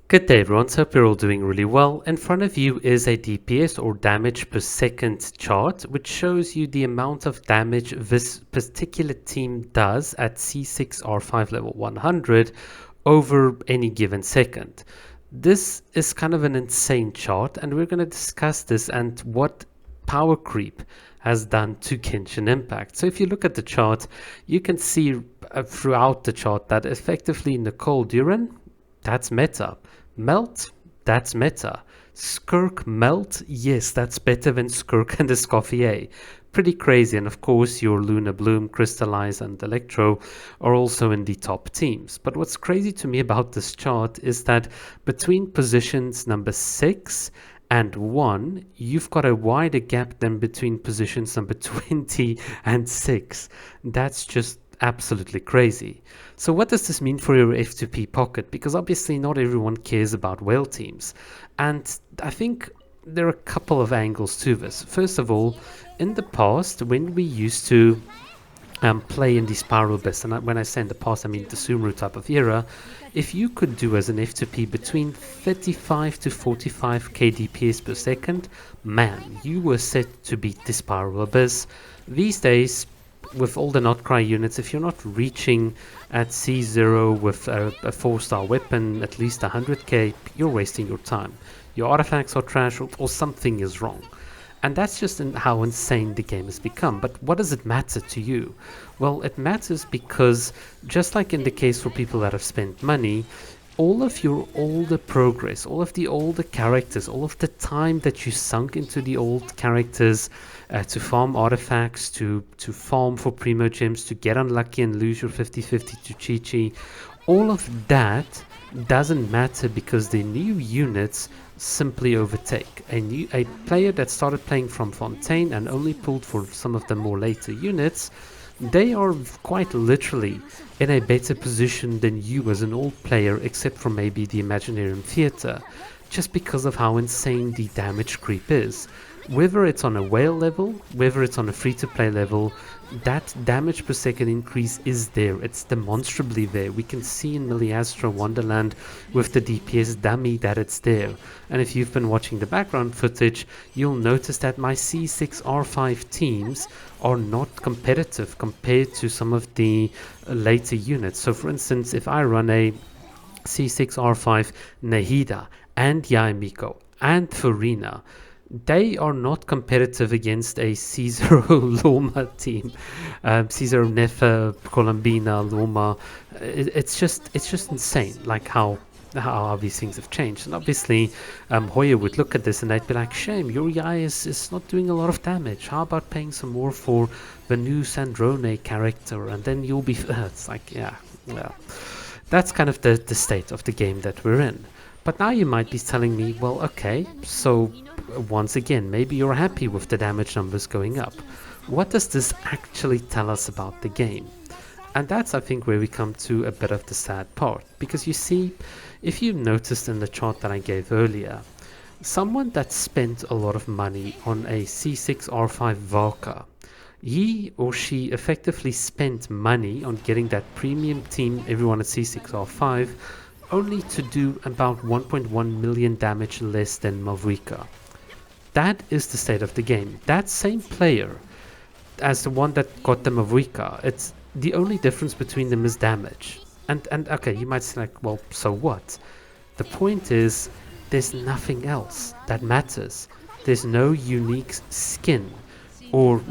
Good day everyone, so hope you're all doing really well. In front of you is a DPS or damage per second chart which shows you the amount of damage this particular team does at C6R5 level 100 over any given second. This is kind of an insane chart and we're going to discuss this and what power creep has done to Genshin Impact. So if you look at the chart, you can see throughout the chart that effectively Nicole Duran, that's meta. Melt, that's meta. Skirk Melt, yes, that's better than Skirk and Escoffier. Pretty crazy, and of course your Luna Bloom, Crystallize and Electro are also in the top teams. But what's crazy to me about this chart is that between positions number 6 and 1, you've got a wider gap than between positions number 20 and 6. That's just absolutely crazy. So what does this mean for your F2P pocket? Because obviously not everyone cares about whale teams. And I think there are a couple of angles to this. First of all, in the past, when we used to play in the Spiral Abyss, and when I say in the past, I mean the Sumeru type of era, if you could do as an F2P between 35 to 45 kDPS per second, man, you were set to beat the Spiral Abyss. These days, with all the Notcry units, if you're not reaching at C0 with a 4-star weapon, at least 100k, you're wasting your time. Your artifacts are trash or something is wrong. And that's just how insane the game has become. But what does it matter to you? Well, it matters because, just like in the case for people that have spent money, all of your older progress, all of the older characters, all of the time that you sunk into the old characters to farm artifacts, to farm for primo gems, to get unlucky and lose your 50-50 to Chi-Chi, all of that doesn't matter because the new units simply overtake. A player that started playing from Fontaine and only pulled for some of the more later units, they are quite literally in a better position than you as an old player, except for maybe the Imaginarium Theatre, just because of how insane the damage creep is. Whether it's on a whale level, whether it's on a free-to-play level, that damage per second increase is there. It's demonstrably there. We can see in Miliastra Wonderland with the DPS dummy that it's there. And if you've been watching the background footage, you'll notice that my C6R5 teams are not competitive compared to some of the later units. So for instance, if I run a C6R5 Nahida and Yaemiko and Farina, they are not competitive against a C0 Loma team. C0 Nefa, Colombina, Loma. It's just insane, like how these things have changed. And obviously, Hoya would look at this and they'd be like, shame, your guy is not doing a lot of damage. How about paying some more for the new Sandrone character? And then you'll be... it's like, yeah, well, that's kind of the state of the game that we're in. But now you might be telling me, well, okay, so once again, maybe you're happy with the damage numbers going up. What does this actually tell us about the game? And that's, I think, where we come to a bit of the sad part. Because you see, if you noticed in the chart that I gave earlier, someone that spent a lot of money on a C6R5 Valka, he or she effectively spent money on getting that premium team, everyone at C6R5, only to do about 1.1 million damage less than Mavuika. That is the state of the game. That same player as the one that got the Mavuika, it's the only difference between them is damage. And okay, you might say like, well, so what? The point is, there's nothing else that matters. There's no unique skin or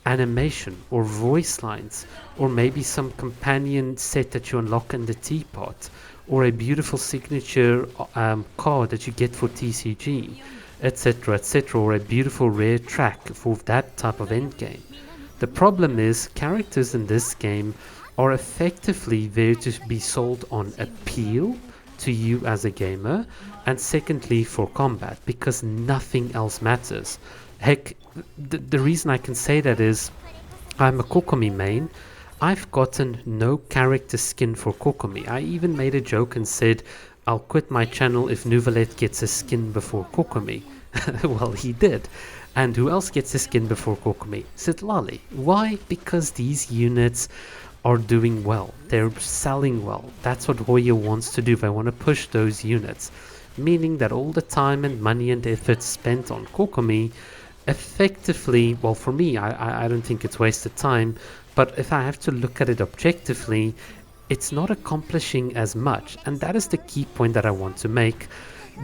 animation or voice lines or maybe some companion set that you unlock in the teapot, or a beautiful signature card that you get for TCG, etc, etc, or a beautiful rare track for that type of endgame. The problem is, characters in this game are effectively there to be sold on appeal to you as a gamer, and secondly for combat, because nothing else matters. Heck, the reason I can say that is, I'm a Kokomi main. I've gotten no character skin for Kokomi. I even made a joke and said, I'll quit my channel if Nuvalet gets a skin before Kokomi. Well, he did. And who else gets a skin before Kokomi? Sitlali. Why? Because these units are doing well. They're selling well. That's what Hoya wants to do. They want to push those units, meaning that all the time and money and effort spent on Kokomi effectively, well, for me, I don't think it's wasted time, but if I have to look at it objectively, it's not accomplishing as much. And that is the key point that I want to make.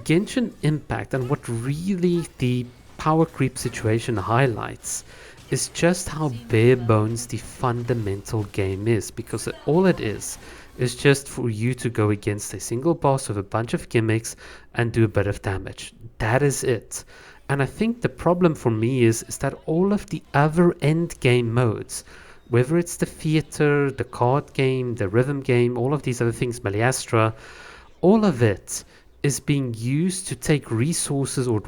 Genshin Impact, and what really the power creep situation highlights, is just how bare bones the fundamental game is, because all it is just for you to go against a single boss with a bunch of gimmicks and do a bit of damage. That is it. And I think the problem for me is that all of the other end game modes, whether it's the theater, the card game, the rhythm game, all of these other things, Meliastra, all of it is being used to take resources, or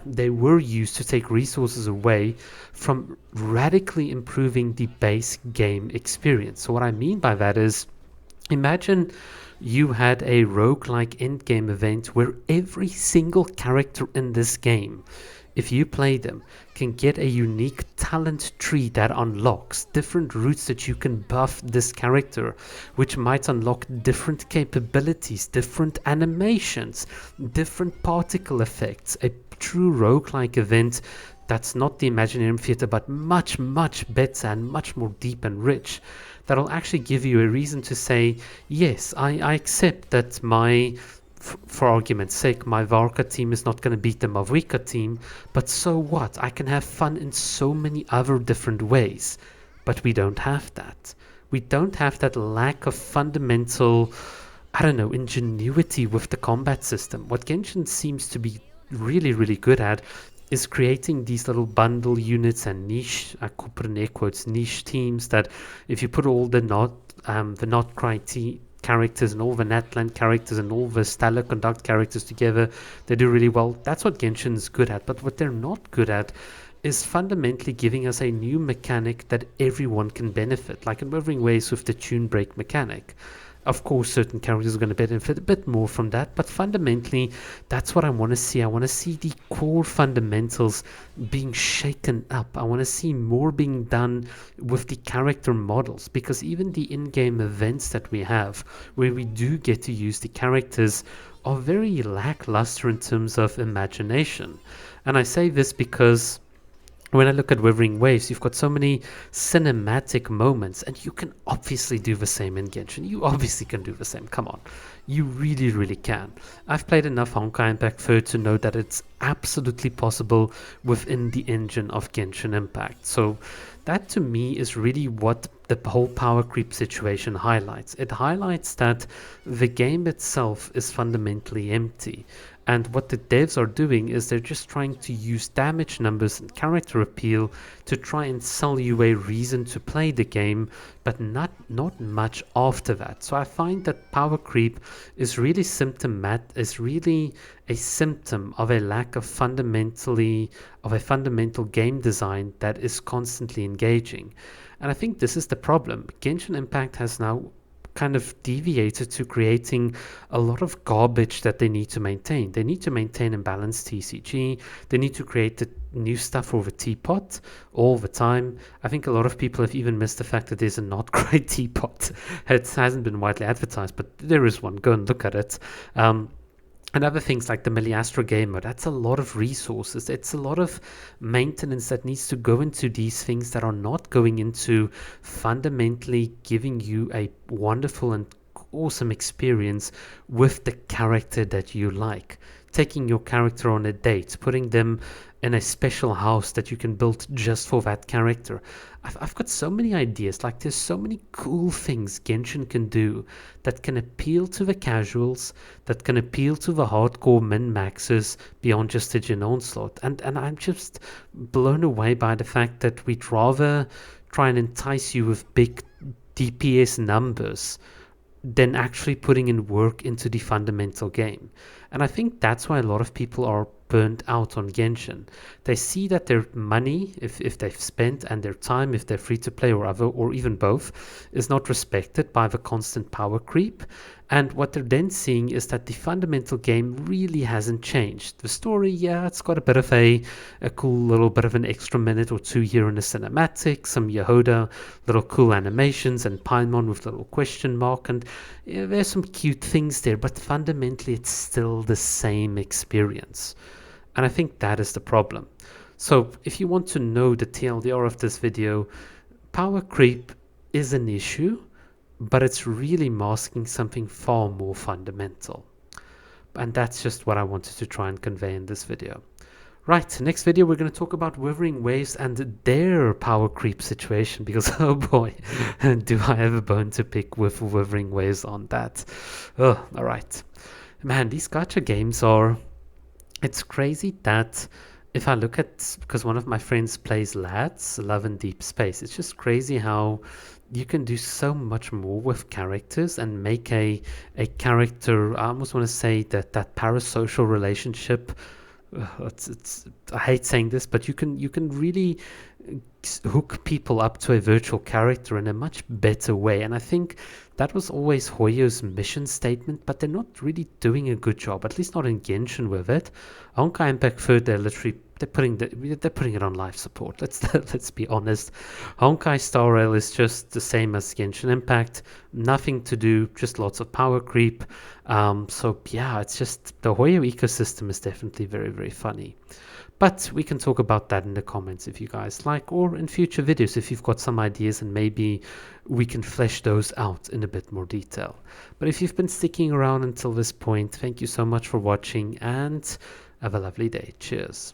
they were used to take resources away from radically improving the base game experience. So what I mean by that is, imagine you had a roguelike endgame event where every single character in this game, if you play them, can get a unique talent tree that unlocks different routes that you can buff this character, which might unlock different capabilities, different animations, different particle effects. A true roguelike event that's not the Imaginarium Theater, but much, much better and much more deep and rich. That'll actually give you a reason to say, yes, I accept that for argument's sake, my Varka team is not going to beat the Mavrika team, but so what? I can have fun in so many other different ways. But we don't have that. We don't have that lack of fundamental, I don't know, ingenuity with the combat system. What Genshin seems to be really, really good at is creating these little bundle units and niche, I put in air quotes, niche teams that if you put all the not characters and all the Natland characters and all the Stellar Conduct characters together, they do really well. That's what Genshin is good at. But what they're not good at is fundamentally giving us a new mechanic that everyone can benefit, like in Wuthering Waves with the tune break mechanic. Of course, certain characters are going to benefit a bit more from that, but fundamentally, that's what I want to see. I want to see the core fundamentals being shaken up. I want to see more being done with the character models, because even the in-game events that we have, where we do get to use the characters, are very lackluster in terms of imagination. And I say this because when I look at Wuthering Waves, you've got so many cinematic moments, and you can obviously do the same in Genshin. You obviously can do the same. Come on. You really, really can. I've played enough Honkai Impact 3 to know that it's absolutely possible within the engine of Genshin Impact. So that to me is really what the whole power creep situation highlights. It highlights that the game itself is fundamentally empty. And what the devs are doing is they're just trying to use damage numbers and character appeal to try and sell you a reason to play the game, but not much after that. So I find that power creep is really a symptom of a lack of fundamental game design that is constantly engaging. And I think this is the problem. Genshin Impact has now kind of deviated to creating a lot of garbage that they need to maintain. They need to maintain and balance TCG. They need to create the new stuff for the teapot all the time. I think a lot of people have even missed the fact that there's a not great teapot. It hasn't been widely advertised, but there is one. Go and look at it. And other things like the Meliastra game mode, that's a lot of resources. It's a lot of maintenance that needs to go into these things that are not going into fundamentally giving you a wonderful and awesome experience with the character that you like. Taking your character on a date, putting them in a special house that you can build just for that character. I've got so many ideas. Like, there's so many cool things Genshin can do that can appeal to the casuals, that can appeal to the hardcore min-maxers beyond just the Jin Onslaught. And I'm just blown away by the fact that we'd rather try and entice you with big DPS numbers than actually putting in work into the fundamental game. And I think that's why a lot of people are burnt out on Genshin. They see that their money, if they've spent, and their time, if they're free to play or even both, is not respected by the constant power creep. And what they're then seeing is that the fundamental game really hasn't changed. The story, yeah, it's got a bit of a cool little bit of an extra minute or two here in the cinematic, some Yehoda, little cool animations, and Paimon with little question mark, and yeah, there's some cute things there, but fundamentally it's still the same experience. And I think that is the problem. So if you want to know the TLDR of this video, power creep is an issue, but it's really masking something far more fundamental. And that's just what I wanted to try and convey in this video. Right, next video we're going to talk about Withering Waves and their power creep situation, because oh boy, do I have a bone to pick with Withering Waves on that. Oh, alright. Man, these gacha games are... It's crazy that if I look at... Because one of my friends plays LADS, Love and Deep Space, it's just crazy how you can do so much more with characters and make a character, I almost want to say that parasocial relationship, I hate saying this, but you can really hook people up to a virtual character in a much better way. And I think that was always Hoyo's mission statement, but they're not really doing a good job, at least not in Genshin with it. Honkai Impact Third, they're putting it on life support. Let's be honest. Honkai Star Rail is just the same as Genshin Impact, nothing to do, just lots of power creep. So yeah, it's just the Hoyo ecosystem is definitely very, very funny. But we can talk about that in the comments if you guys like, or in future videos if you've got some ideas, and maybe we can flesh those out in a bit more detail. But if you've been sticking around until this point, thank you so much for watching, and have a lovely day. Cheers.